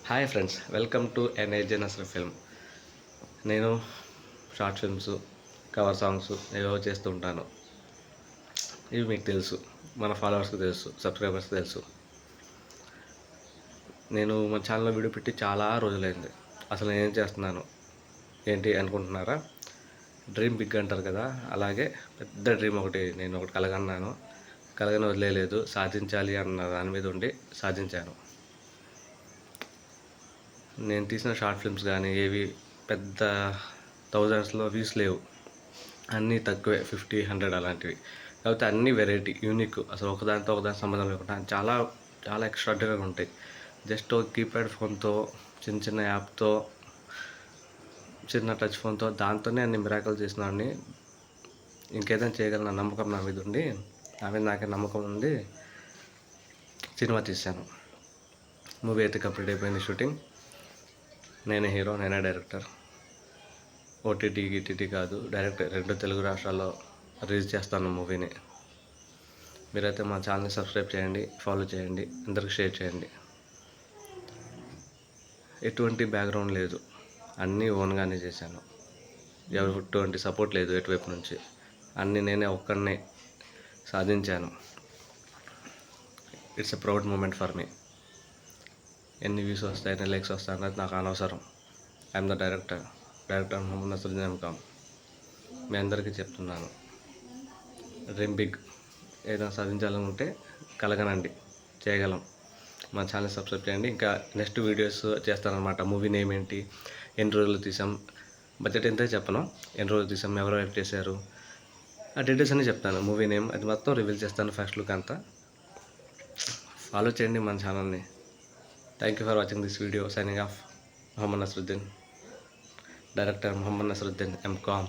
Hi friends, welcome to NAJ Nasar film. నేను short films, cover songs ఏవో చేస్తూ ఉంటాను. ఇవి మీకు తెలుసు, మన ఫాలోవర్స్కి తెలుసు, సబ్స్క్రైబర్స్కి తెలుసు. నేను మన ఛానల్లో వీడియో పెట్టి చాలా రోజులైంది. అసలు నేను ఏం చేస్తున్నాను ఏంటి అనుకుంటున్నారా? డ్రీమ్ బిగ్ అంటారు కదా, అలాగే పెద్ద డ్రీమ్ నేను ఒకటి కలగన్నాను. కలగని వదిలేదు, సాధించాలి అన్న దాని మీద ఉండి సాధించాను. నేను తీసిన షార్ట్ ఫిల్మ్స్ కానీ ఏవి పెద్ద థౌజండ్స్లో వ్యూస్ లేవు, అన్నీ తక్కువే, 50, 100 అలాంటివి. కాకపోతే అన్నీ వెరైటీ, యూనిక్, అసలు ఒకదానితో ఒకదాని సంబంధం లేకుండా చాలా చాలా ఎక్స్ట్రాడినరీగా ఉంటాయి. జస్ట్ కీప్యాడ్ ఫోన్తో, చిన్న చిన్న యాప్తో, చిన్న టచ్ ఫోన్తో, దాంతోనే అన్ని మిరాకల్ చేసినాన్ని. ఇంకేదైనా చేయగలన నమ్మకం నా మీద ఉండి, నా మీద నాకే నమ్మకం ఉంది. సినిమా తీశాను. మూవీ అయితే కంప్లీట్ అయిపోయింది షూటింగ్. నేనే హీరో, నేనే డైరెక్టర్. ఓటీటీ గీటీటీ కాదు, డైరెక్ట్ 2 తెలుగు రాష్ట్రాల్లో రిలీజ్ చేస్తాను మూవీని. మీరైతే మా ఛానల్ని సబ్స్క్రైబ్ చేయండి, ఫాలో చేయండి, అందరికి షేర్ చేయండి. ఎటువంటి బ్యాక్గ్రౌండ్ లేదు, అన్నీ ఓన్గానే చేశాను. ఎటువంటి సపోర్ట్ లేదు ఎటువైపు నుంచి. అన్నీ నేనే ఒక్కడనే సాధించాను. It's a proud moment for me. ఎన్ని వ్యూస్ వస్తాయి, ఎన్ని లైక్స్ వస్తాయి అన్నది నాకు అనవసరం. I'm the director Mohammed Nasaruddin MCom. మీ అందరికీ చెప్తున్నాను, డ్రీమ్ బిగ్. ఏదైనా సాధించాలనుకుంటే కలగనండి, చేయగలం. మా ఛానల్ సబ్స్క్రైబ్ చేయండి. ఇంకా నెక్స్ట్ వీడియోస్ చేస్తానన్నమాట. మూవీ నేమ్ ఏంటి, ఎన్ని రోజులు తీసాం, బడ్జెట్ ఎంతో చెప్పను, ఎన్ని రోజులు తీసాం, ఎవరు యాక్ట్ చేశారు, ఆ డీటెయిల్స్ అన్నీ చెప్తాను. మూవీ నేమ్ అది మొత్తం రివీల్ చేస్తాను, ఫస్ట్ లుక్ అంతా. ఫాలో చేయండి మన ఛానల్ని. Thank you for watching this video. Signing off, Mohammed Nasaruddin, director Mohammed Nasaruddin MCom.